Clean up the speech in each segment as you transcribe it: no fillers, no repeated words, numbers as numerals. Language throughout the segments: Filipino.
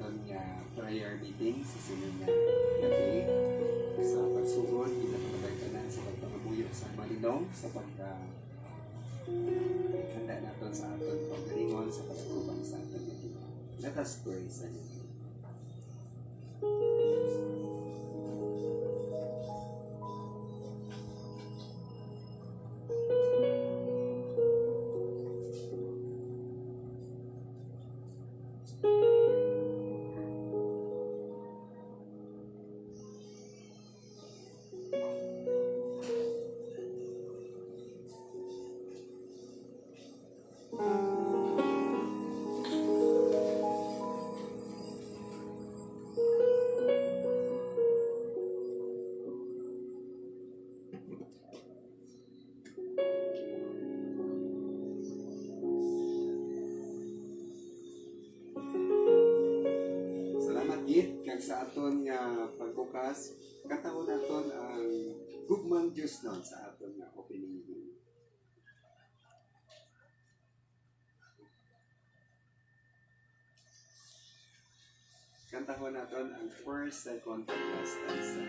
aton nga prayer meeting sa sunod nga gabi. Sa pagsugod, pinapagdagdanan sa pagpangabuyo sa malinong sa handa natin sa aton paggalingon sa pagkubang sa aton gabi. Let us pray sa inyo. Sa aton nga pagbukas, katawon naton ang gugmang Diyos nun sa aton nga opening hymn. Kantahon naton ang first, second, and last stanza.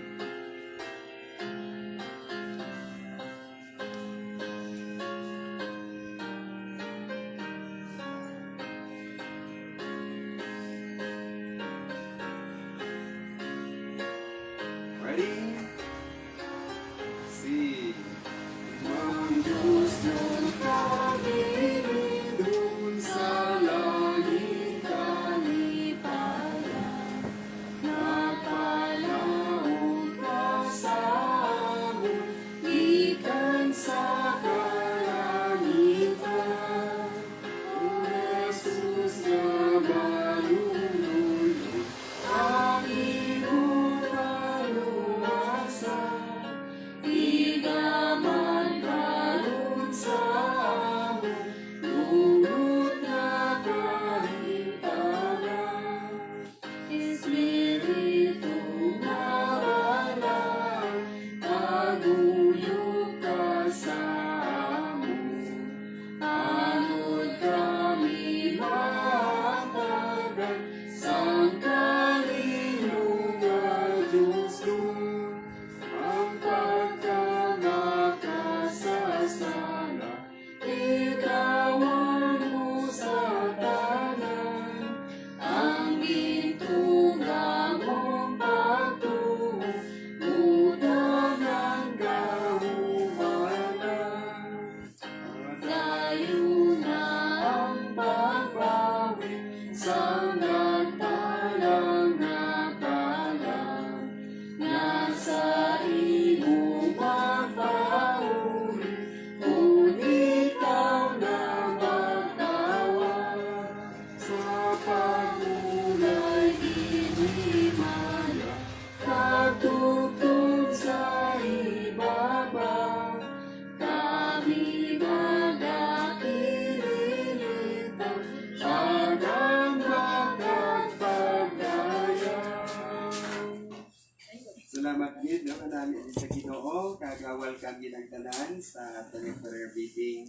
Salamat din, no, kanami sa Ginoo, kagawal kami ng tanan sa ating prayer meeting.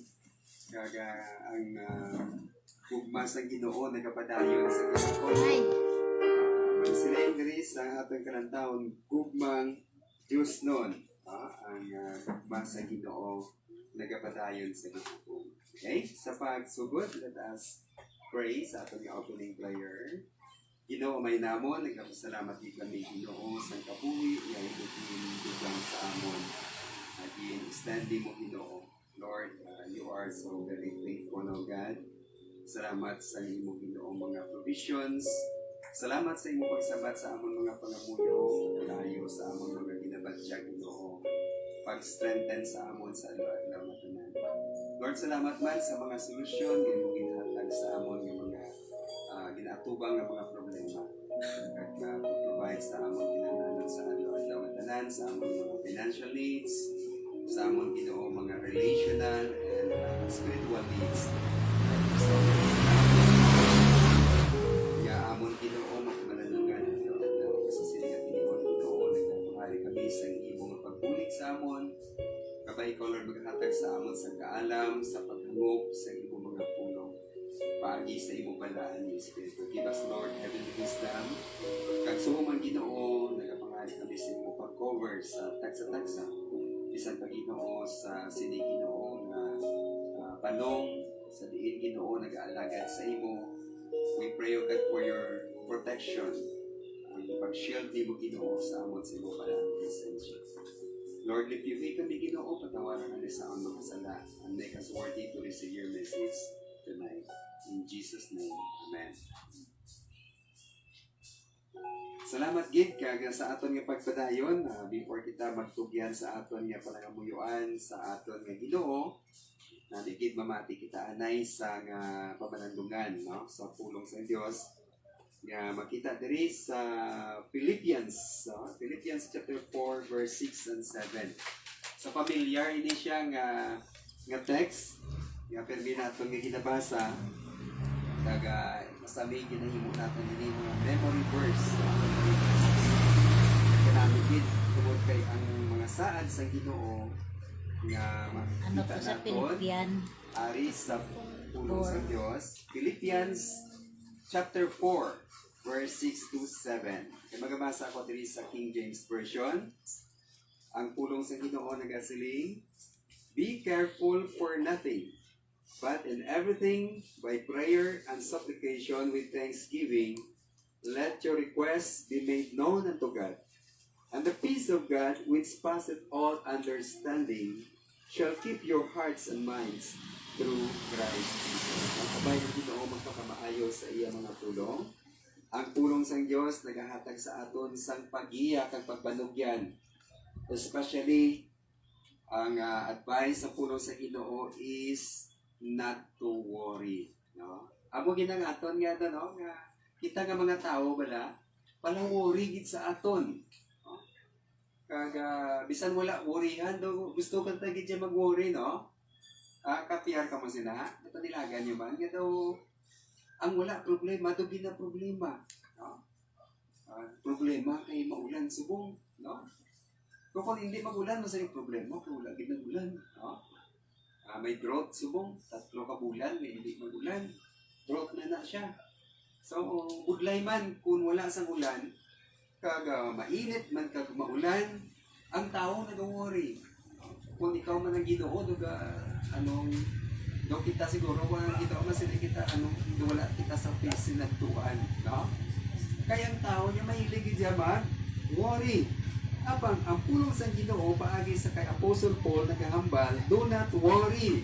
Ang gugma sa Ginoo nagapadayon sa Ginoo. Magsilayin diri sa ating kanantahon, gugmang Diyos nun. Ang gugma sa Ginoo nagapadayon sa Ginoo. Okay? Sa pagsugod, let us pray sa ating opening prayer. Ginoo may namon, nagpasalamat di kami Ginoo sa kabuhi, yung biglang sa amon. At i-extending mo Ginoo. Lord, you are so very faithful, O God. Salamat sa imo Ginoo mga provisions. Salamat sa imo pagsabat sa amon mga pangamuyo, layo sa amon mga ginabatyag Ginoo. Pag-strengthen sa amon sa alaw na tanan. Lord, salamat man sa mga solusyon, imo ginhatag sa amon ng mga ginatubang ng mga problema at pag-provide sa amon ginananan sa alaw at tanan, sa amon mga financial needs, sa amon Ginoo mga relational and spiritual needs. So, amon Ginoo magmanalugan sa silingat Ginoo nagpapahari kami sa imong pagbulig sa amon kabay ikaw Lord maghatag sa amon sa kaalam, sa paghangop sa imong mga pulong. Paagi sa imong balaan ni Espiritu. Give us, Lord, heavenly wisdom kami sa imong pag-cover sa tagsa-tagsa. Bisan pa Ginoo sa sini Ginoo nga panong sa diin Ginoo nag-aalagad sa imo. We pray, O God, for your protection. Ang pag-shield ni mo Ginoo sa amon sa imo panahon presensya. Lord, lift you kami Ginoo, patawaran kami sa among mga sala and make us worthy to receive your message tonight. In Jesus' name, Amen. Salamat gid kaga sa aton nga pagpadayon before kita magtugyan sa aton nga panangamuyuan sa aton nga Ginoo na gid mamati kita anay sa nga pamanandungan no sa pulong sa Dios nga makita diri sa Philippians Philippians chapter 4 verse 6 and 7. Sa familiar ini siya nga text nga permi naton nga ginabasa kaga masabi ginahimo natin ini mga memory verse. Kanami gid tungod kay ang mga saad sa Ginoo nga Ano po sa Philippian? Ari sa pulong sa Dios. Philippians chapter 4 verse 6 to 7. Kay magabasa ako diri sa King James Version. Ang pulong sa Ginoo nagasiling, be careful for nothing, but in everything, by prayer and supplication with thanksgiving, let your requests be made known unto God. And the peace of God, which passeth all understanding, shall keep your hearts and minds through Christ Jesus. Ang kabay ng Ginoo magpakamaayo sa iya mga tulong. Ang tulong sa Diyos nagahatag sa aton sang pag-iya kag pagbanugyan. Especially, ang advice sa pulong sa Ginoo is not to worry, no? Amo ginang aton nga no nga kita nga mga tao bala palang worry gid sa aton. No? Kaga bisan wala worryhan do gusto ka ta gid mag-worry no? Kapiar ka mo sina, napanilagan niyo man nga daw ang wala problema do gina problema, no? Problema kay maulan subong, no? Kung hindi magulan, masayang problema kung wala gid nagulan, no? May drought subong, 3 ka bulan, may hindi magulan. Drought na siya. So, budlay man kung wala sa ulan, kag mainit man kag maulan, ang tao nag-worry. Kung ikaw man ang Ginoo, do kita siguro kung ang Ginoo man sila kita, wala kita sa sinagtuan, no? Kaya ang tao niya mahilig siya mag-worry. Abang ang pulong sa Ginoo paagi sa kay Apostle Paul nagahambal, do not worry.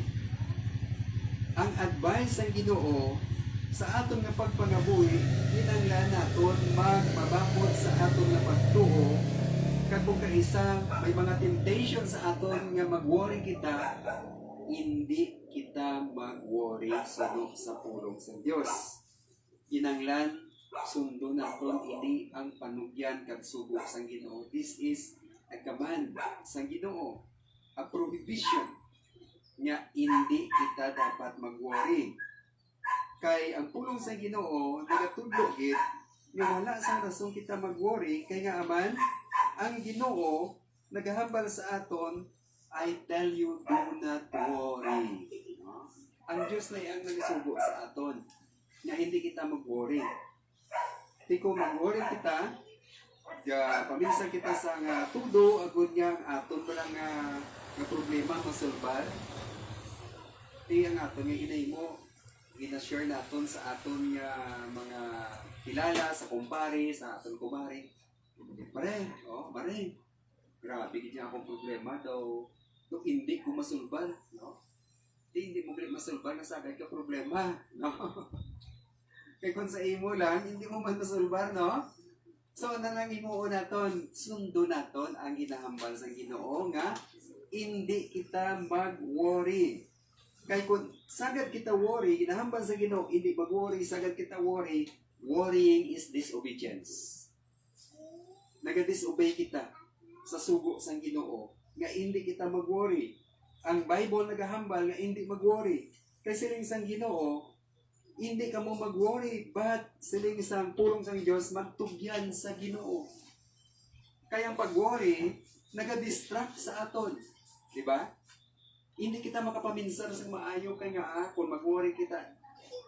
Ang advice sa Ginoo sa aton nga pagpangabuhi kinahanglan naton magmabakod sa aton nga pagtuo kag kung kaisa may mga temptation sa aton nga mag-worry kita, hindi kita mag-worry sa pulong sa Dios. Kinahanglan sundo naton ini ang panugyan kag subok sang Ginoo. This is a command sang Ginoo, a prohibition nga hindi kita dapat mag-worry. Kay ang pulong sa Ginoo nagatudlo gid nga wala sa rason kita mag-worry kay nga aman ang Ginoo nagahambal sa aton, I tell you, do not worry. No? Ang Dios na ang nagasugo sa aton nga hindi kita mag-worry. Di ko mag-worry kita, paminsan kita sa tudo, agod nga aton pa lang nga problema masulbar. Di ang aton nga inay mo, ginashare naton sa aton nga mga kilala, sa kumpare, sa aton kumare. Mare, grabe gid akong problema daw. Hindi ko masulbar, no? Hindi mo masulbar na sagay ka problema, no? Kaya kung sa imo lang, hindi mo man masulbar, no? So, nanangimuo naton, sundo naton ang ginahambal sa Ginoo nga hindi kita mag-worry. Kaya kung sagad kita worry, ginahambal sa Ginoo, hindi mag-worry, sagad kita worry, worrying is disobedience. Nag-disobey kita sa sugo sa Ginoo nga hindi kita mag-worry. Ang Bible nagahambal nga hindi mag-worry. Kasi siling sang Ginoo, hindi ka mo mag-worry, but siling isang pulong sang Diyos magtugyan sa Ginoo. Kaya ang pag-worry, nag-distract sa aton. Diba? Hindi kita makapaminsan sa maayo kaya nga kung mag-worry kita,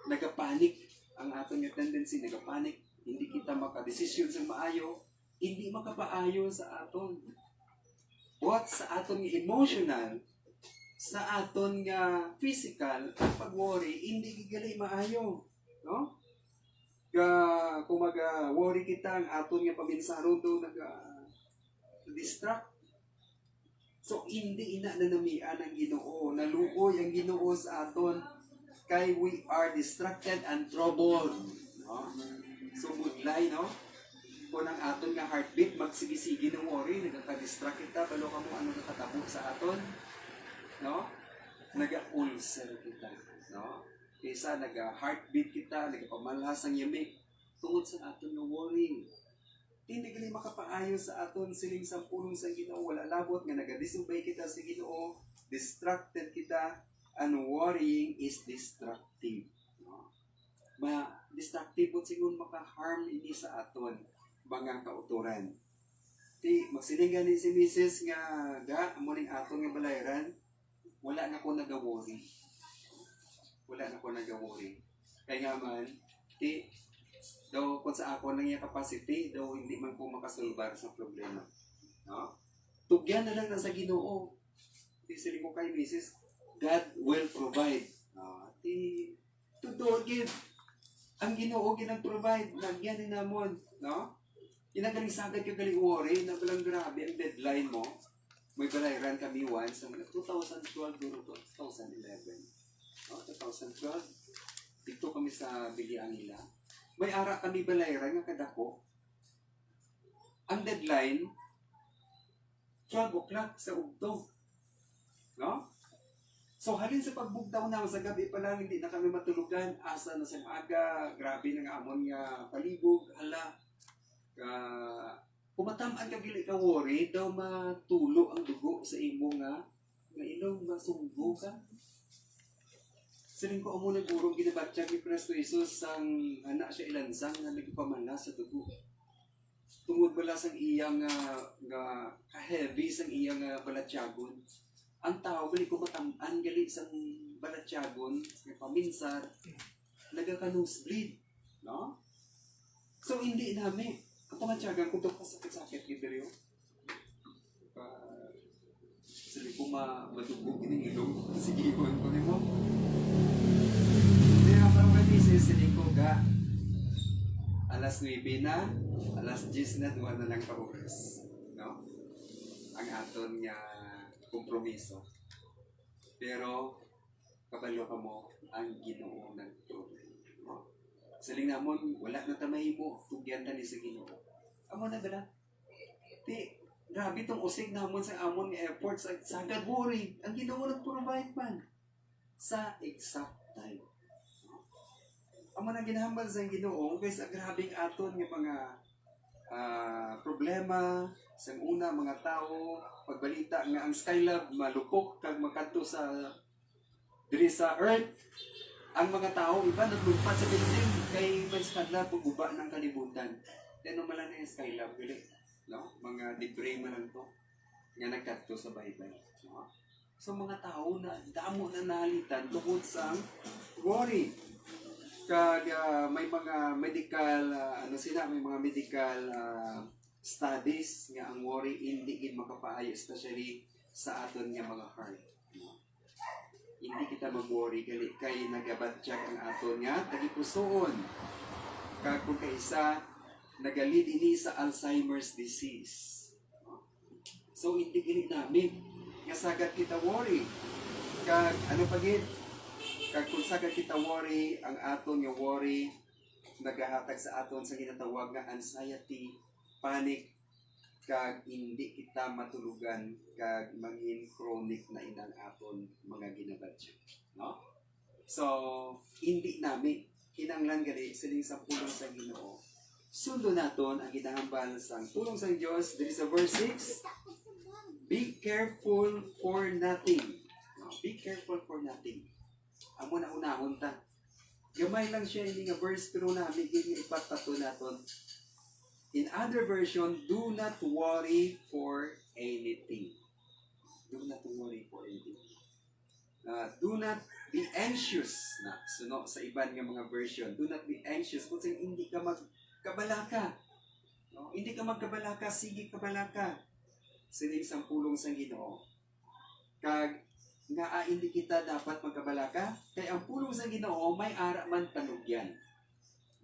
nagapanik ang aton yung tendency, nagapanik. Hindi kita makadesisyon sa maayo, hindi makapaayo sa aton. Both sa aton nga emotional, sa aton nga physical, ang pag-worry, hindi gigali maayo. No? Kung mag-worry kita, ang aton nga paminsaro do nag-distract. So, hindi ina na namian ang Ginoo. Naluoy ang Ginoo sa aton kay we are distracted and troubled. No? So, budlay, no? Kung ang aton nga heartbeat, magsigi-sige ng worry, nagkaka-distract kita, balo ka mo ano nakatabo sa aton. No? Naga-ulcer kita. No? Kaysa naga-heartbeat kita, nagpamalhas ang yamik, tungod sa aton nga worry. Hindi gali makapaayo sa aton siling sampulong sa Ginoo, wala labot nga naga-disobey kita sa Ginoo, distracted kita, and worrying is destructive. No? Ma-destructive po siguro maka-harm ini sa aton mga kauturan. Di, magsilingan ni si Mrs. nga muling aton nga balayran, wala na ko nag-worry. Wala na ko nag-worry. Kaya nga man, di, daw kung sa ako lang yung capacity, daw hindi man po makasulbar sa problema. No? Tugyan na lang na sa Ginoo. Di sili ko kay Mrs. God will provide. To give. Ang Ginoo ginag-provide. Nagyan ni namon. No? Kinagaling sagad ka galing worry na balang grabe ang deadline mo. May balayran kami once sa 2012 duro to 2011. No? 2012. Dito kami sa Bilian nila. May ara kami balayran nga kadako. Ang deadline 12 o'clock sa ugto. No? So, halin sa pagbugtaw na sa gabi pa lang, hindi na kami matulugan. Asa na sa aga, grabe na nga amon nga palibog, hala. Kumatamaan ka gili ka worry, daw matulo ang dugo sa imo nga ilong masunggo ka. Siling ko amo nag-urong ginabatya ni Presto Jesus sang anak siya ilansang na nagpamana sa dugo. Tungod bala sang iyang nga ka-heavy sang iyang balatyagon. Ang tao, gali ko matamaan, gali sa balatyagon, may paminsar, nagaka-nosebleed. No? So, hindi namin. Ang pamatyagan, kung ito kasakit-sakit, Giberio, sabi ko madugog ng ilong, sige ko mo. Kaya parang kasi sabi ko alas 9 na, alas 10 na, duwa na lang ka-oras. No? Ang aton nga kompromiso. Pero, kabalo ka mo ang Ginoo ng problem. No? Saling namon, wala na tamay mo, tugyan ta ni sa Ginoo. Amo na bala? Di, grabe itong usig namon sa amon nga effort sa sagad worry. Ang Ginoo nag-provide man sa exact time. No? Amo na ginahambal sa Ginoo, kaysa grabing aton nga mga problema sa una mga tao pagbalita nga ang Skylab malupok kag makadto sa diri sa Earth ang mga tao iba naglumpat sa building kay mas kadla paguba ng kalibutan teno man lang yung Skylab dili no mga debris man lang to nga nagkadto sa Bible no so mga tao na damo na nalitan tungod sa worry kag may mga medical may mga medical studies nga ang worry hindi gid makapaayo especially sa aton nga mga heart. No? Hindi kita mag-worry kay nagabatyak ang aton nga tagipusoon. Kag kung kaisa nagalid ini sa Alzheimer's disease. No? So hindi gini namin nga sagad kita worry. Kag ano pa gid? Kag kung sagad kita worry, ang aton nga worry nagahatag sa aton sa ginatawag nga anxiety, panic, kag hindi kita matulugan kag mangin chronic na inang aton mga ginabatya. No? So, hindi namin kinanglan gali siling sa pulong sa Ginoo. Sundo naton ang ginahambal sa pulong sa Dios diri sa verse 6. Be careful for nothing. No? Be careful for nothing. Amo na unahon ta. Gamay lang siya ini nga verse pero namin gini ipatato naton. In other version, do not worry for anything. Do not worry for anything. Do not be anxious. Suno sa iban nga mga version, do not be anxious. Kung hindi ka magkabalaka. No? Hindi ka magkabalaka, sige kabalaka. Sining sang pulong sang Ginoo. Kag nga hindi kita dapat magkabalaka, kay ang pulong sang Ginoo may ara man panugyan.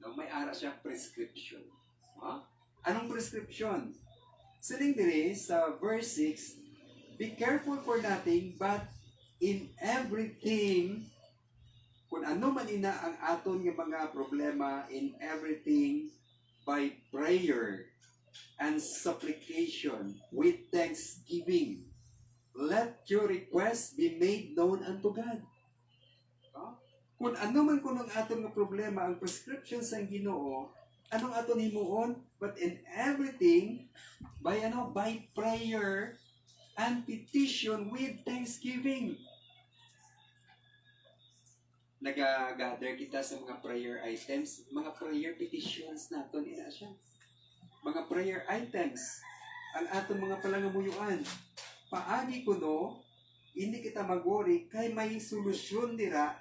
No, may ara siya prescription. Ha? Anong prescription? Siling dire sa verse 6, be careful for nothing, but in everything, kung ano man ina ang aton nga mga problema, in everything, by prayer and supplication with thanksgiving, let your request be made known unto God. Kung ano man kung ang aton nga problema, ang prescription sa Ginoo, anong aton himuon? But in everything, by prayer and petition with thanksgiving. Nag-gather kita sa mga prayer items, mga prayer petitions naton ina siya. Mga prayer items, ang aton mga palangamuyuan. Paagi kuno, hindi kita mag-worry kay may solusyon dira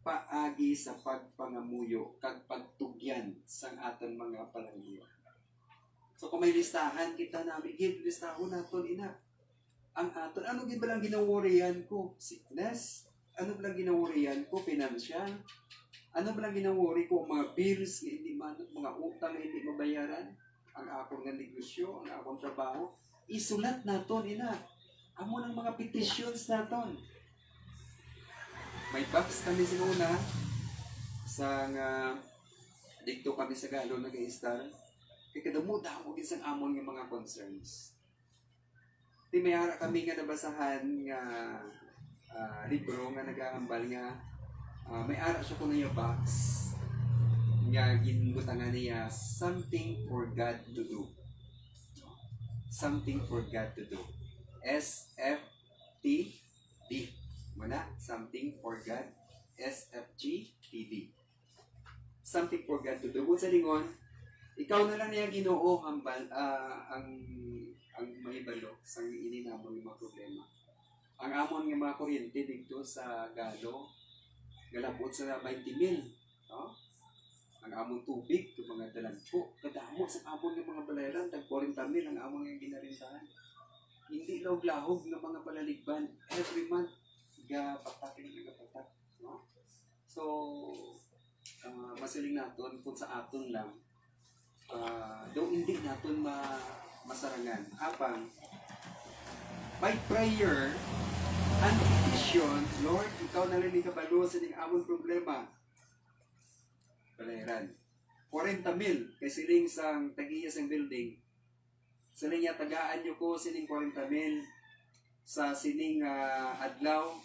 paagi sa pagpangamuyo kag pagtugyan sang aton mga palangamuyuan. So kung may listahan kita namin, listahon naton ina. Ang aton, ano gid ba lang ginaworian ko? Sickness? Ano ba lang ginaworian ko? Financial? Ano ba lang ginawori ko? Mga bills nga hindi man, mga utang nga hindi mabayaran? Ang akong nga negosyo, ang akong trabaho? Isulat naton ina. Amo ng mga petitions naton. May box kami sinuna sa dito kami sa Galo nag-i-star. Kaya kadamuda mo isang amon ng mga concerns. Di may hara kami nga nabasahan nga libro nga nag-aambal nga may ara siya kung niya box nga ginbutangan niya something for God to do. Something for God to do. SFTD. Muna, something for God. SFGTD. Something for God to do. Kung sa lingon, ikaw na lang niya Ginoo hambal ang mahibalo sa ininamon ng mga problema. Ang amon nga mga kuryente dito sa Galo, galabot sa 20,000. No? Ang amon tubig, yung mga dalagpo, kadamo sa amon ng mga balayaran, tag 40,000 ang amon nga ginarintahan. Hindi lahog-lahog ng mga palaligban. Every month, gapatakin. No? So, masiling naton kung sa aton lang, daw hindi naton masarangan. Apang, by prayer and petition, Lord, ikaw na rin ikabalo sa ning amon problema. Balayaran. 40,000 kay siling sang tagiya sang building. Siling niya tagaan niyo ko siling 40,000 sa sining adlaw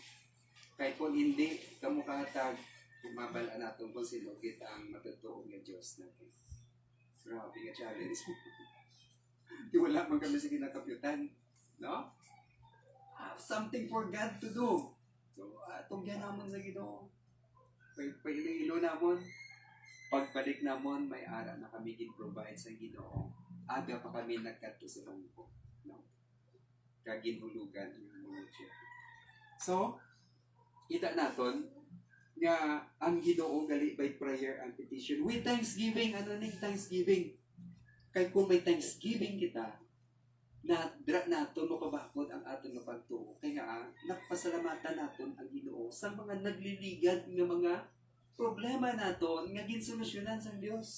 kay kung hindi kamo kahatag kumabala naton kung sino kita ang matutuo nga Dios natin. Grabe nga challenge. Di wala man kami sa kinakapitan. No? Something for God to do. So, tungyan namon sa Ginoo. Pailo namon. Pagbalik namon, may ara na kami gin-provide sa Ginoo. Aga pa kami nagkadto sa bangko. No? Kaginhulugan ng mga Diyo. So, kita naton nga ang Ginoo gali by prayer and petition with thanksgiving. Ano ning thanksgiving? Kay kung may thanksgiving kita, dra naton mapabakod ang aton nga pagtuo. Kaya napasalamatan naton ang Ginoo sa mga nagliligad nga mga problema naton nga ginsolusyonan sa Dios.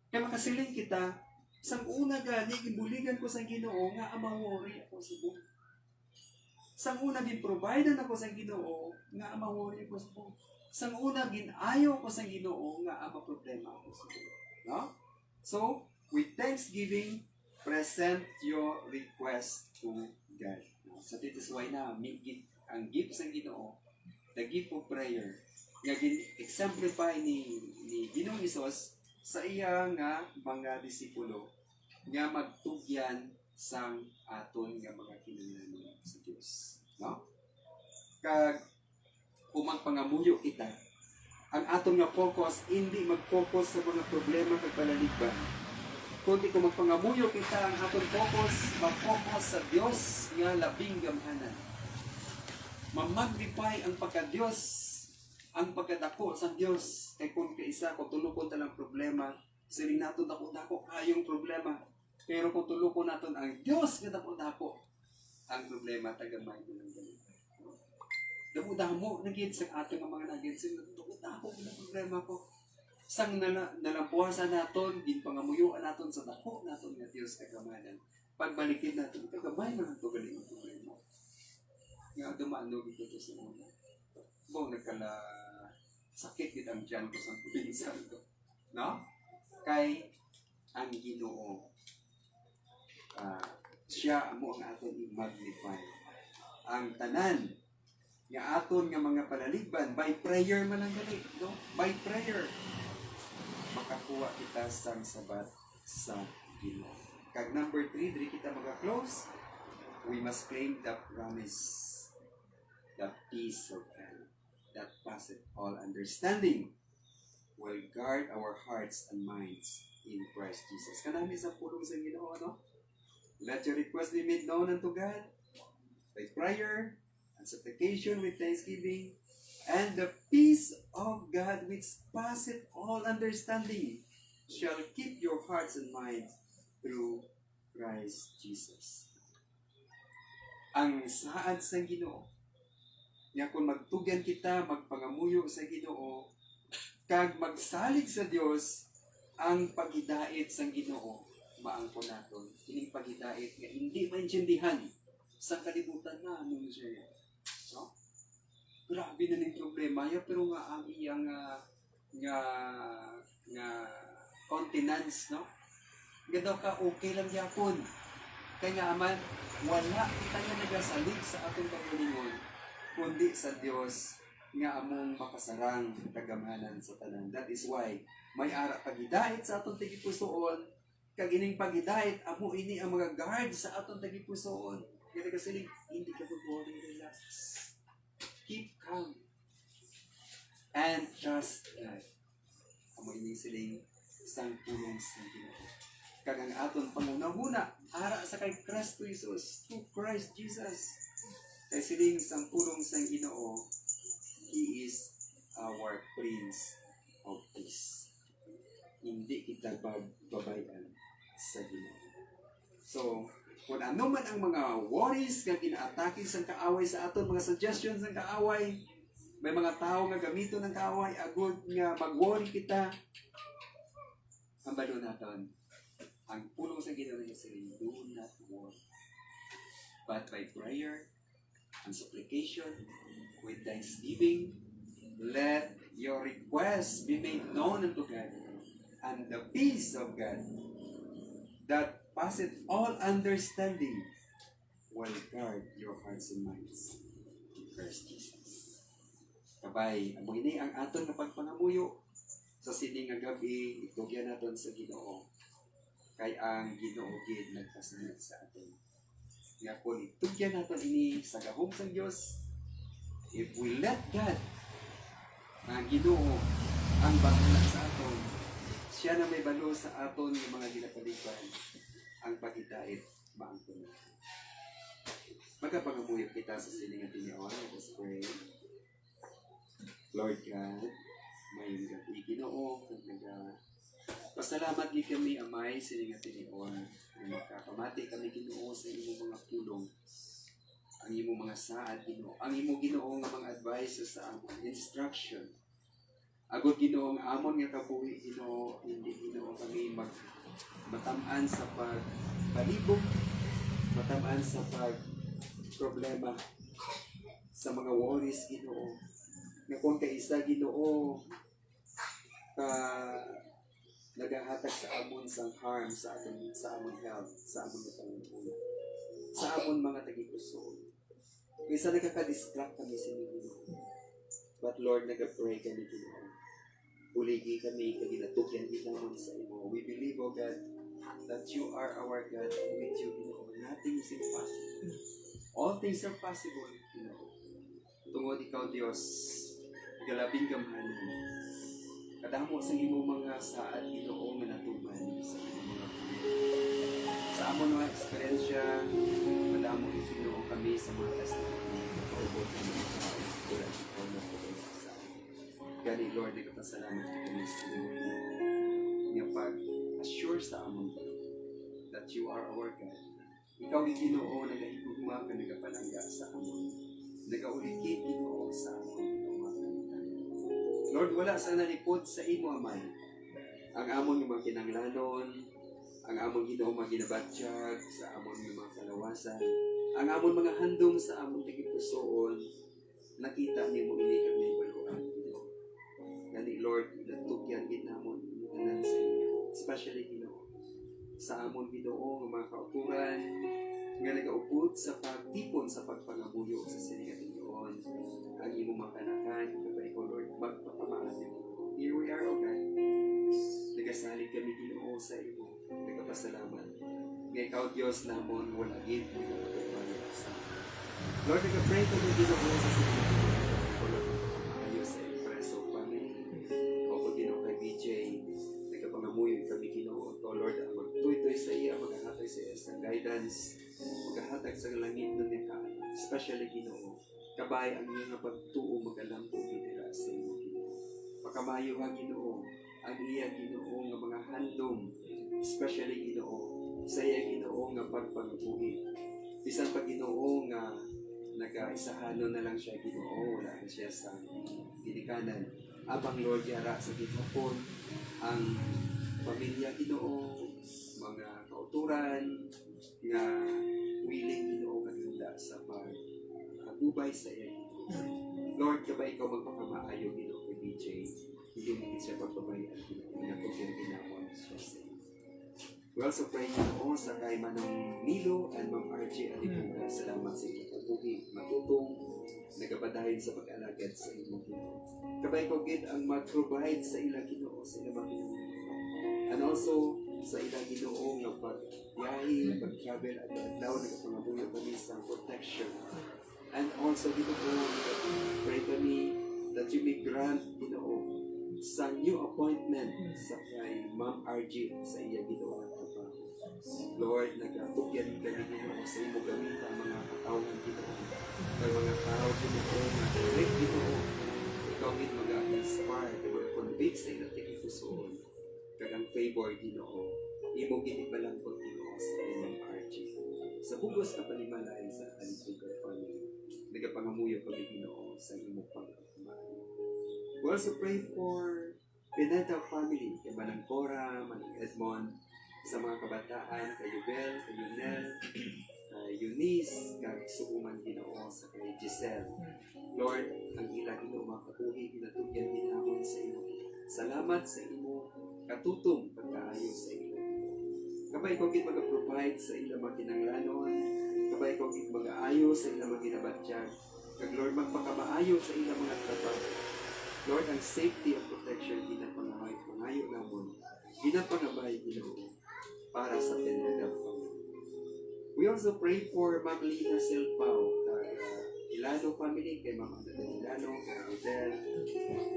Kaya makasiling kita, sang una gani gibuligan ko sa Ginoo nga amawori ako sa buong. Sang una gin-provide ako sa Ginoo nga amawori ako sa buong. Sang una ginayo ko sa Ginoo nga ama problema ako sa buong. No? So, with thanksgiving, present your request to God. So, this is why na ang gift sa Ginoo, the gift of prayer, nga exemplify ni Ginoong Hesus sa iya nga mga disipulo nga magtugyan sang aton nga mga kinahanglan sa Dios. No? Kag umagpangamuyo kita, ang aton nga focus hindi mag-focus sa mga problema kag palaligban. Kundi kung magpangamuyo kita, ang aton focus mag-focus sa Dios nga labing gamhanan. Mamagnify ang pagka-Dios, ang pagkadako sa Dios. Kay kung kaisa ko tulukon talang problema, Siling nato dako-dako kayong problema. Pero kung tulupon naton ang Dios nga dako-dako, ang problema tagamay mo lang ganun. Damo-damo na gid sa ating mga nagiging dako-dako na problema ko. Sang nalampuasan naton, ginpangamuyuan naton sa dako naton nga Dios kagamanan. Pagbalikin naton, kagamay man ang tugaling ang problema. Nga dumaano dito sa una. Bong nagkala sakit din ang tiyan ko sa pinsan ko. No? Kay ang Ginoo, siya amo ang aton i-magnify. Ang tanan nga aton nga mga panaligban by prayer man ang gali, no? By prayer makakuha kita sang sabat sa Ginoo. Kag number 3, diri kita maka-close. We must claim the promise, the peace of God that passeth all understanding will guard our hearts and minds in Christ Jesus. Kanami sa pulong sa Ginoo, no? Let your request be made known unto God by prayer and supplication with thanksgiving, and the peace of God which passeth all understanding shall keep your hearts and minds through Christ Jesus. Ang saad sa Ginoo, nga kung magtugan kita, magpangamuyo sa Ginoo, kag magsalig sa Dios, ang paghidait sa Ginoo, maangko naton. Kining paghidait nga hindi maintindihan sa kalibutan na anong siya. No? Grabe na ning problema ya, pero nga ang iyang nga continence, no? Nga daw ka okay lang yapon. Kaya nga aman, wala kita nga nagasalig sa atong pagalingon, kundi sa Dios nga among makasarang kagamanan sa tanan. That is why may ara paghidait sa atong tagipusoon, kag ining paghidait amo ini ang mga guard sa atong tagipusoon. Kaya kasi hindi ka worry, relax. Keep calm and trust God. Amo ini siling isang pulong sa Ginoo. Kag ang aton pangunahuna ara sa kay Kristo Jesus, to Christ Jesus. Kay siling isang pulong sa Ginoo, He is our Prince of Peace. Hindi kita babayan sa Ginoo. So, kung ano man ang mga worries nga ginaatake sa kaaway sa aton, mga suggestions ng kaaway, may mga tao nga gamito ng kaaway, agod nga mag-worry kita, ang balo naton, ang pulong sa Ginoo niya siling, do not worry. But by prayer and supplication, with thanksgiving, let your requests be made known unto God, and the peace of God that passeth all understanding will guard your hearts and minds in Christ Jesus. Kabay, amo ini ang aton na pagpangamuyo sa sining nga gabi, itugyan naton sa Ginoo. Kay ang Ginoo gid nagpasanad sa aton. Nga kung itugyan naton ini sa gahom sa Dios, if we let God, ang Ginoo ang bahala sa aton, siya na may balo sa aton ng mga ginapalipan, ang paghidait maangkon natin. Magkapangamuyo kita sa silingan tinion. Let us pray. Lord God, may gabi Ginoo, pasalamat di kami amay silingan tinion. Magkapamati kami Ginoo sa inyong mga pulong, ang imong mga saad Ginoo, ang imong Ginoo nga mga advices sa amon, instruction. Agod Ginoo ang amon nga kabuhi Ginoo, hindi Ginoo kami matamaan sa pagbalibog, matamaan sa problema, sa mga worries Ginoo. Nga kung kaisa Ginoo ka nagahatag sa amon sang harm sa amon health, sa amon pangunguna, sa amon mga tagipusoon. Kaysa nakaka-distract kami sa Ginoo. But Lord, nag-pray kami Ginoo. Uligi kami kaginatugyan ilamon sa imo. We believe, O God, that you are our God, and with you, Ginoo, nothing is impossible. All things are possible, Ginoo. Tungod ikaw, Diyos, galabing gamahanan. Kadamo sa imo mga saad, Ginoo, nga natuman sa imo mga sa amon mga eksperyensya, madamo Ginoo kami sa mga testimony ng pagkaubot ng mga tao. Tulad ikaw na pagkaubot sa amin. Gani, Lord, nagpasalamat kami sa imo nga but you are our God. Ikaw ang Ginoo, nagahigugma ka nagapalangga sa amon. Nagaulikid Ginoo sa amon. Lord, wala sa nalipod sa imo, Amay. Ang amon ng mga kinanglanon, ang amon Ginoo mga ginabatsyag sa amon ng mga kalawasan, ang amon mga handom sa amon tigipusoon, nakita niyo mo inikag na ibaluan, Ginoo. Gani, Lord, natugyan ginamon, tanan sa inyo, especially Ginoo. Sa amon Ginoo, ng mga kauturan, nga nagaupod sa pagtipon sa pagpangabuyo sa siningat Ginoo, ang imo makanakan, kapag ikaw, Lord, magpapamaan niyo. Here we are, O God. Nagasalig kami Ginoo sa imo. Nagpapasalamat. Nga ikaw, Diyos namon, wala gid mo nagpapalaya sa amin. Lord, nag-pray kami Ginoo sa siningat Ginoo. Lord, ayos sa Impreso family. O pag Ginoo kay BJ, nagkapangamuyo kami Ginoo. O Lord, ang magtutoy sa iya, maghahatag sa iya sa guidance, maghahatag sa langit nun niya ka, especially Ginoo. Kabay ang iyong pagtuo magalampo ginira sa imo Ginoo. Pakamayo ha Ginoo, ang iya Ginoo nga mga handom, especially Ginoo, sa iya Ginoo nga pagpangabuhi. Bisan pa Ginoo nga nag-isahanon na lang siya Ginoo, wala na siya sa ginikanan. Abang Lord yara sa gihapon ang pamilya Ginoo, mga kauturan nga willing Ginoo kaganda sa pagubay sa iya Ginoo. Lord, kabay ikaw magpakamaayo Ginoo kay DJ, hindi mo siya pagpabayaan Ginoo, nga kung ginawon siya sa iyo. We also pray Ginoo sa kay Manong Milo and Ma'am RJ Alipunga. Salamat sa inyong pagbuhi, matutong, nagabadahin sa pag-alagad sa inyong Ginoo. Kabay ko gid ang mag-provide sa ilang Ginoo, sa ilang mga Ginoo. And also, sa ilang Ginoo nga pag-yahi, pag-travel at adlaw, nagpangabuyo kami sa protection. And also, Ginoo, pray kami that you may grant Ginoo sa new appointment sa kay Ma'am RG sa iya Ginoo ang trabaho. Lord, nagtugyan kami Ginoo sa imo gamit ang mga katawhan Ginoo. Ang mga tao Ginoo nga direct Ginoo. Ikaw gid mag-inspire, mag-convict sa ilang tigipusoon. Kag ang favor Ginoo, imo gid ibalangkot Ginoo sa Ma'am RG. Sa bugos ka panimalay sa Alipunga family, nagapangamuyo kami Ginoo sa imo pagkakamay. We also pray for Pineda family, kay Manang Cora, Manang Edmond, sa mga kabataan, kay Yubel, kay Yunel, kay Eunice, kay Sukuman Ginoo, sa kay Giselle. Lord, ang ila Ginoo makabuhi, ginatugyan ginamon sa imo. Salamat sa imo, katutong pagkaayo sa ilo. Kabay ko gid mag-provide sa ila mga kinanglanon, kabay ko gid mag-aayo sa ila mga ginabatyag, kag Lord magpakamaayo sa ila mga trabaho. Lord, ang safety and protection ginapangayo namon, ginapangabay Ginoo para sa Pineda family. We also pray for Ma'am Lina Silpao, kag Ilano family, kay Ma'am Ana Ilano, kay Rodel,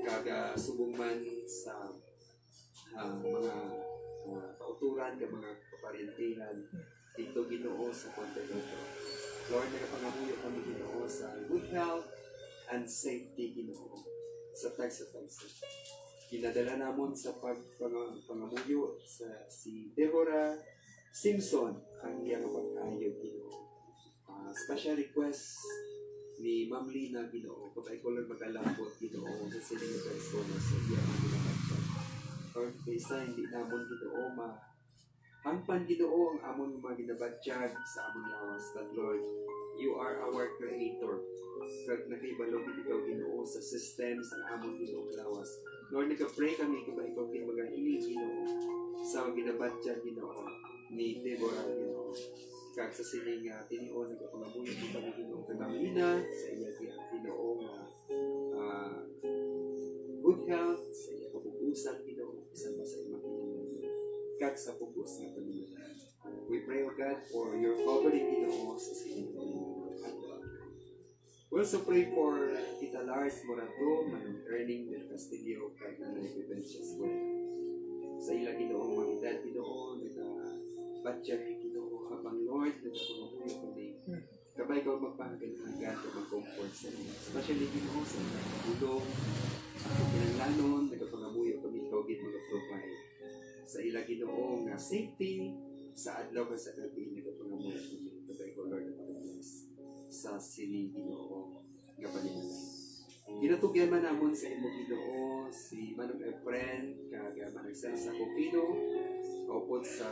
kag subong sa mga kauturan, kag mga kaparintihan dito Ginoo sa Ponte Vedra. Lord, nagapangamuyo kami Ginoo sa good health and safety Ginoo. Sa tagsa-tagsa. Ginadala namon sa pagpangamuyo sa si Deborah Simpson ang iyang pagkayo Ginoo. Special request ni Ma'am Lina Ginoo, kapag ko lang mag-alambot Ginoo sa sining persona sa iyang ginagawa. Lord, kaysa hindi namon Ginoo hangpan Ginoo ang amon mga ginabatyag sa amon lawas. But Lord, you are our creator. Kag nakibalog ikaw Ginoo sa system sa amon Ginoo lawas. Lord, nagka-pray kami kung ikaw mag-ilig Ginoo sa ginabatyag Ginoo ni Deborah Ginoo. Kag sa sining tinion nagpapangamuyo kami Ginoo kay Ma'am Lina sa iya Ginoo nga good health sa iya kabubusan Ginoo bisan pa sa imong Ginoo kag sa pugos nga panimalay. We pray, O God, for your covering Ginoo sa sining we also pray for Tita Lars Morato, Manong Erning del Castillo, kag Nanay Vivencias well. Sa ilang Ginoo mga edad Ginoo nagabatyag Ginoo habang Lord nagapangamuyo kami. Kabay ka magpahagad o mag-comfort sa inyo. Especially Ginoo sa ilang tulong, pinanglanon, nagapangamuyo kami ikaw gid mag-provide. Sa ilang Ginoo nga safety, sa adlaw ka sa gabi nagapangamuyo kami kabay ko Lord na pag-bless sa sini Ginoo nga panimalay. Ginatugyan man namon sa imo Ginoo si Manong Efren kag Manong sa Copino kaupod sa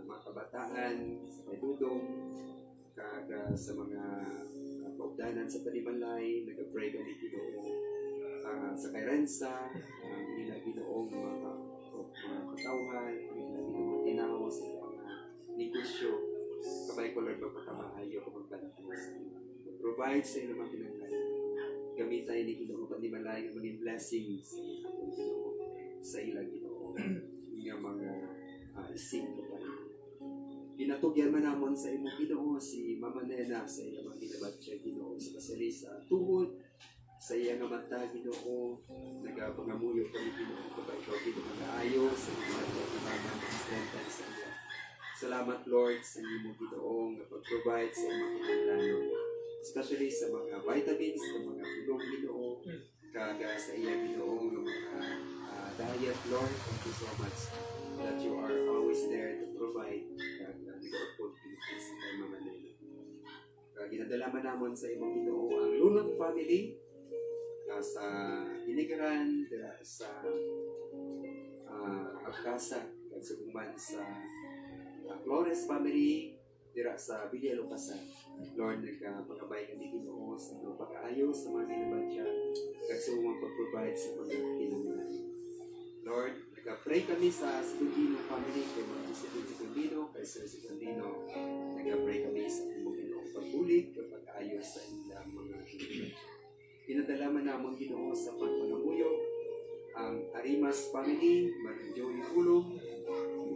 mga kabataan sa Pedudong kag sa mga kaugdanan sa panimalay nagapray kami Ginoo sa kay Renza ang ila Ginoong mga katawhan ila Ginoong tinaw sa mga negosyo kabay ko Lord magpakamaayo kung magbanatang sa iyo provide sa ilang mga pinanggalan gamitan ni Ginoo panimalay ng mga blessings sa ilang Ginoo nga mga ising pa rin. Ginatugyan man namon sa imong Ginoo si Mama Nena sa iyang mga ginabatya Ginoo sa Basilisa tuhod sa iyang nga mata Ginoo nagapangamuyo kami Ginoo kabay ko Ginoo maayo sa iyang mga strengthen sa iya. Salamat Lord sa imong Ginoo nga pag-provide sa imong kinahanglan especially sa mga vitamins sa mga bulong Ginoo kag sa iyang Ginoo nga mga diet Lord thank you so much that you are always there to provide kag nag-uphold Pilipinas sa mga nila. Ginadala man namon sa imong Ginoo ang Lunot family sa Inigaran, sa Abkasa, kag suguman sa Flores family, dira sa Villa Lucasan. Lord, nagpagabay kami Ginoo sa mga pag-aayo sa mga ginabantya, kag suguman pag-provide sa mga kinahanglan. Lord, nag-pray kami sa Secundino family, kay mga Secundino, kay Sir Secundino, nag-pray kami sa imong Ginoo pag-ulit, kag pag-aayo sa ilang mga kinahanglan. Pinadala man namon Ginoo sa pagpangamuyo ang Arimas family, Maring Joey Ulong,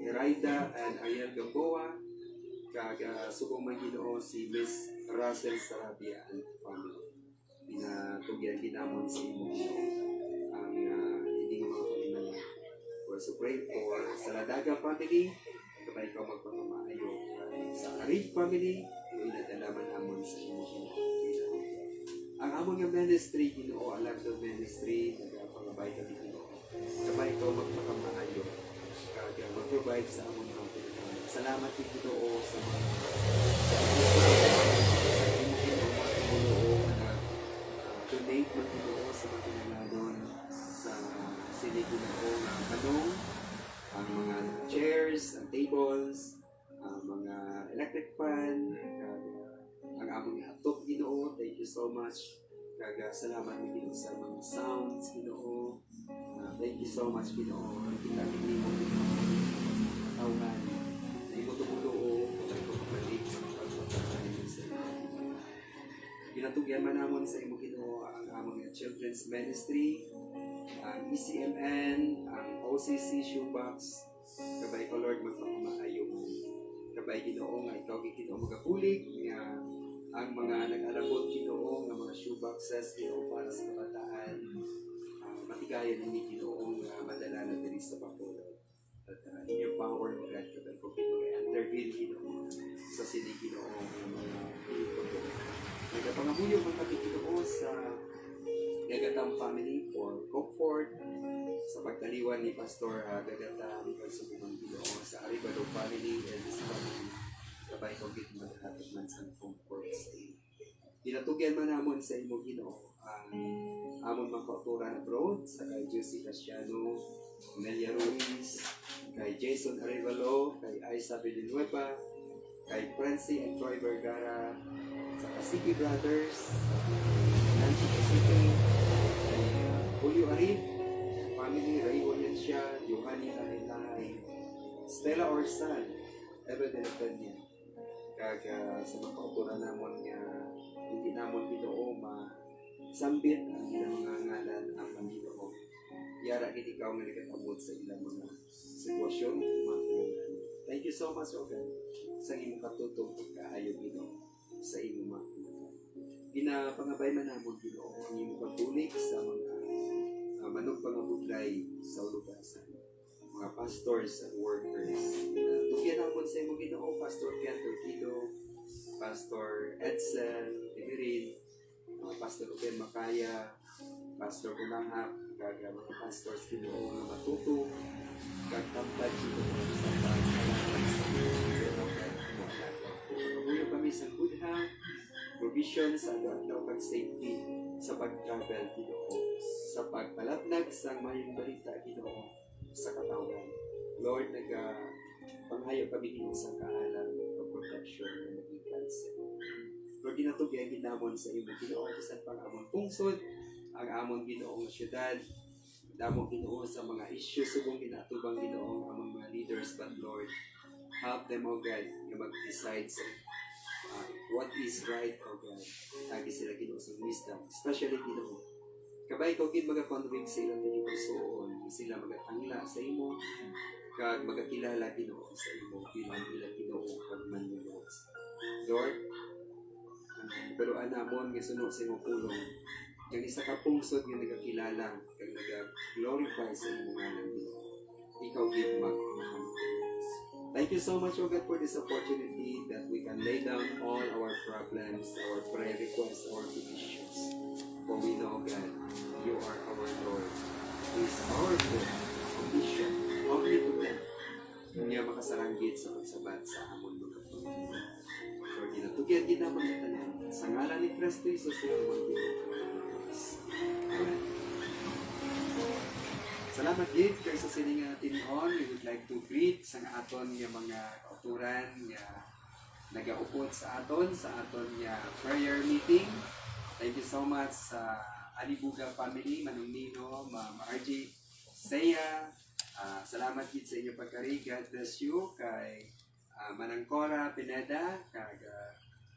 Iraida and Ariel Gamboa, kag subong man Ginoo si Miss Russell Sarabia and family. Pinatugyan ginamon sa imo ang hindi mga panimalay. We also pray for Saladaga family, kabay ka magpapamaayo. Sa Arif family, pinadala man namon sa imo ang among nga ministry Ginoo Alagdo ministry nagapangabay kami Ginoo kabay ko magpakamaayo kag mag-provide sa among mga pinagkaman. Salamat Ginoo sa mga donate mo Ginoo sa mga pinaglanon sa sili Ginoo nga kanong ang mga chairs, ang tables, ang mga electric fan kag ang among atop Ginoo, thank you so much. Kag salamat mi Ginoo sa mga sounds Ginoo. Thank you so much Ginoo. Kita kini mo tawhan. Na imo tumuluo kay ko balik sa pagpapalay sa iyo. Ginatugyan man namon sa imo Ginoo ang among children's ministry, ang ECMN, ang OCC shoebox. Kabay ko Lord magpapamaayo mo. Kabay Ginoo nga ikaw Ginoo magapulig nga ang mga nag-alabot Ginoo nga mga shoeboxes Ginoo para sa kabataan matigayan ni Ginoo nga madala na diri sa Bacolod at in your power God kabay ko mag-intervene Ginoo sa sini Ginoo nga mga nagapangamuyo man kami Ginoo sa Gagatam family for comfort sa pagtaliwan ni Pastor Gagatam kag subukan Ginoo sa Aribado family and sa family kabay ko gid maghatag man sa comfort sa iyo. Ginatugyan man namon sa imo Ginoo ang amon mga kauturan abroad sa kay Josie Casiano, Melia Ruiz, kay Jason Arevalo, kay Aiza Villanueva, kay Francie and Troy Vergara, sa Kasiki Brothers, Nancy Kasiki, kay Julio Arif, family Ray Valencia, Yohani Lahay, Stella Orsan, Eva de la Peña, kag sa mga kauturan namon nga hindi namon Ginoo sambit ang ilang mga ngalan ang Ginoo. Yara gid ikaw nga nagatabot sa ilang mga sitwasyon mga thank you so much okay sa imong katutong pagkaayo Ginoo sa imong mga ginapangabay man namon Ginoo ang imong pagbulig sa mga manong pangabudlay sa ulugasan mga pastors and workers. Tugyan namon sa imong Ginoo Pastor Ken Torquido, Pastor Edsel Emerin, Pastor Uben Makaya, Pastor Unahap, kag mga pastors Ginoo nga matuto, kag tambad Ginoo sa pagsalatan sa provision sa adlaw kag safety sa pag-travel Ginoo, sa pagpalapnag sa mayong balita Ginoo sa katawhan. Lord, panghayo kami Ginoo sa kaalam o protection na nagikan sa imo. Lord, ginatugyan ginamon sa imo Ginoo bisan pang amon pungsod, ang amon Ginoo nga syudad, damo Ginoo sa mga issues subong ginatubang Ginoo ang among mga leaders, but Lord, help them, O God, na mag-decide sa what is right, O God. Lagi sila Ginoo sa wisdom, especially Ginoo. Kabay ko gid mga-convict sa ilang tinipagsuon, sila magatangla sa imo, kag magakilala Ginoo sa imo bilang ilang Ginoo kag manlulod. Lord, pero anamon nga suno sa imong pulong, kag isa ka pungsod nga nagakilala kag nag-glorify sa imong ngalan Ginoo. Ikaw gid Thank you so much, O God, for this opportunity that we can lay down all our problems, our prayer requests, our petitions. For we know, God, you are our Lord, who is powerful, omniscient, omnipotent, niya makasaranggit sa pagsabat sa amon mga Panginoon. For ginatugyan ginamon na tanan, sa ngalan ni Kristo Jesus, na amon Amen. Salamat din kay sa sining tinuon. We would like to greet sa aton nga mga kauturan nga nagaupod sa aton nga prayer meeting. Thank you so much sa Alibuga family, Manong Nino, Ma'am RJ, Seya. Salamat din sa inyo pagkari. God bless you kay Manang Cora Pineda, kag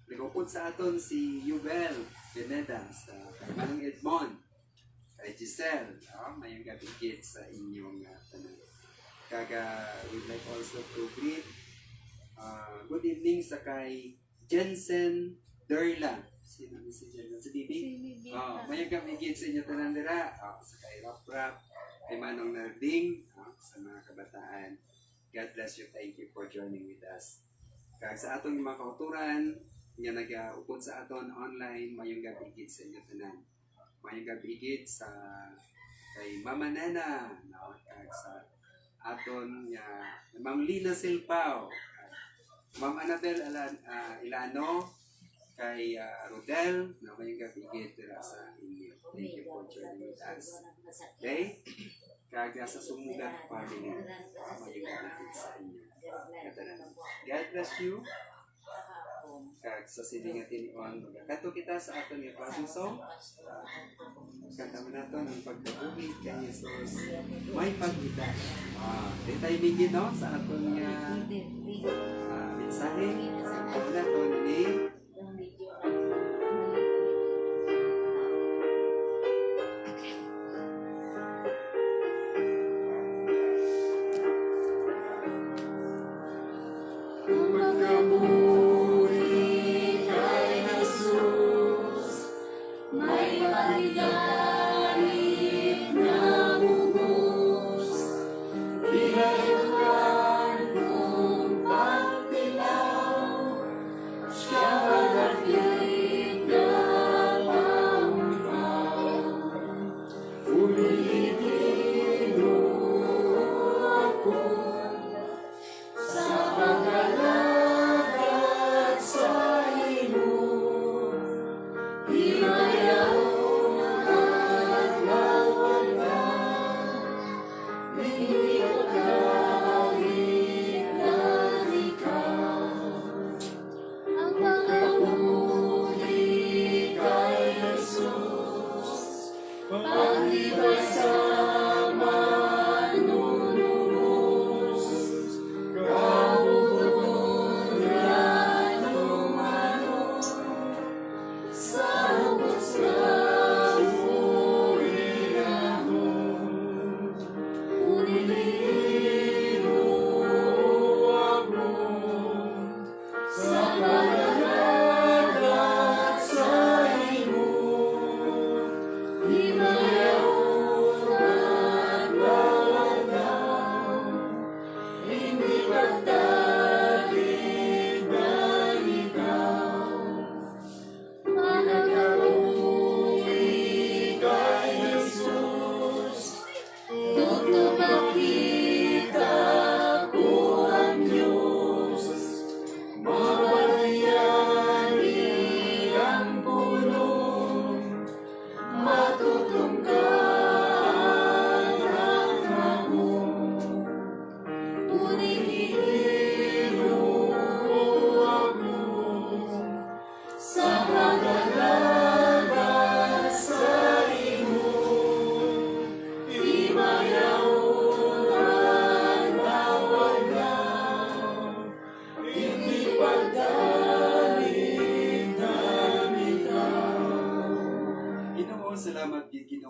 nagaupod sa aton si Yubel Pineda, sa Manong Edmond, kay Giselle, mayong gabigit sa inyong tanan. Kaga, we'd like also to greet good evening sa kay Jensen Derla. Sino si Jensen? Si Bibi? Mayong gabigit sa inyong tanan dira. Sa kay Rap Rap, kay Manong Narding, sa mga kabataan. God bless you. Thank you for joining with us. Kag sa atong mga kauturan, nga nag-upod sa aton online, mayong gabigit sa inyong tanan. Mayong gabigit sa kay Mama Nana, kag sa aton nga Ma'am Lina Silpao, Ma'am Annabel Ilano, kay Rodel, na mayong gabigit dira sa inyo. Thank you for joining with us. Okay? Kag sa Sumugat family, mayong gabigit sa inyo. God bless you. Kag sa silingatin on, magkato kita sa aton nga closing song. Kanta mo nato ang pagkabuhi kay Jesus may pagkita. Ditay migin no sa aton nga mensahe. Kanta mo nato ni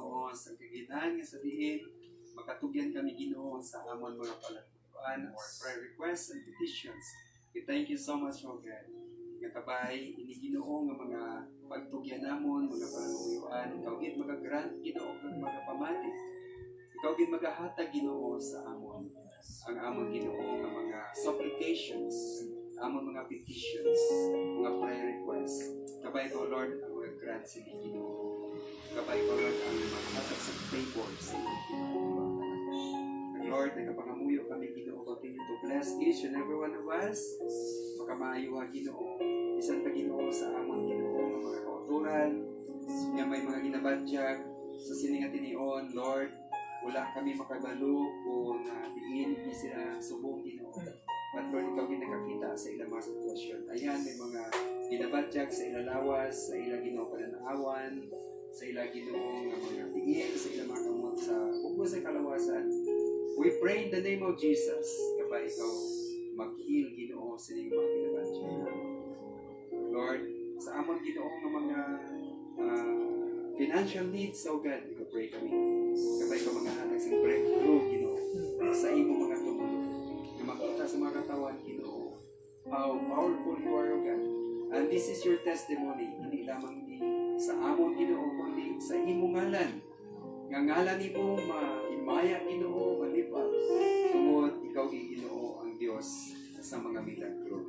Ginoo sa kaginan nga sabihin makatugyan kami Ginoo sa amon mga palatuan or prayer requests and petitions. We thank you so much, O God. Nga kabay ini Ginoo nga mga pagtugyan namon mga palatuan ikaw gid magagrant Ginoo kag mga pamati. Ikaw gid magahatag Ginoo sa amon ang amon Ginoo nga mga supplications, amon mga petitions, mga prayer requests. Kabay ko Lord ang mga grant sa Ginoo. Kabay ko Lord ang maghatag sa favor sa Ginoo. Lord, nagapangamuyo kami Ginoo, continue to bless each and every one of us. Makamaayo Ginoo, isan pa Ginoo sa amon Ginoo nga mga kauturan, nga may mga ginabadyag sa sininga tinion, Lord. Wala kami makabalo kung diin di sila subong Ginoo. But Lord, ikaw ginakakita sa ilang mga sitwasyon. Ayan, may mga ginabadyag sa ilang lawas, sa ilang Ginoo pananawan, sa ilang Ginoo nga mga diin, sa ilang mga kamot sa bukod sa kalawasan. We pray in the name of Jesus. Kapag ikaw mag-heal Ginoo sa ilang mga ginabadyag. Lord, sa amon Ginoo nga mga financial needs, oh God, ikaw pray kami. Kapag ikaw maghahatag sa breakthrough, Ginoo, sa imo mga tumulong, na makita sa mga katawan, Ginoo, how powerful you are, oh God. And this is your testimony, hindi lamang ni sa amon, Ginoo, kundi sa imo ngalan. Nga ngalan ni mo, maimaya, Ginoo, malipag. Tungod, ikaw, Ginoo, ang Diyos sa mga milagro.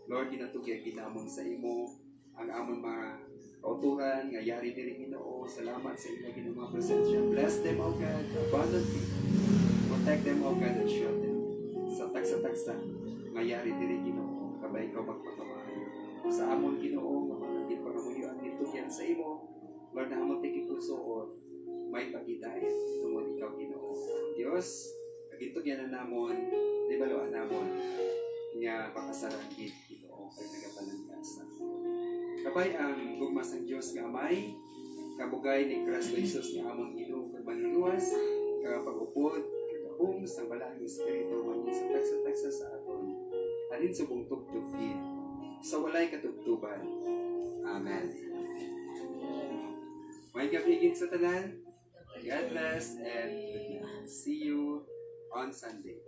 Lord, ginatugyan ginamon sa imo, ang amon mga kauturan, nga yari diri Ginoo, salamat sa imo Ginoo mga presensya. Bless them, O God, abundantly. Protect them, O God, and shield them. Sa tagsa-tagsa, nga yari diri Ginoo, kabay ikaw magpapamahayo. Sa amon Ginoo, nga mga ginpangamuyo ang gitugyan sa imo, Lord, na amon tikipusoon, may pagitain, tungod ikaw Ginoo. Diyos, nagitugyan na namon, di baluan namon, nga pakasaranggit Ginoo, kay nagapanangkasa. Kabay ang gugmas ng Diyos nga Amay, kabugay ni Kristo Jesus nga amon Ginoo kag manluwas, kagapag-upod, kagahom sa balaang Espiritu maging sa tagsa-tagsa sa aton. Alin sa buong tugtugin, sa walay katugtuban. Amen. May gabigin sa tanan. God bless and see you on Sunday.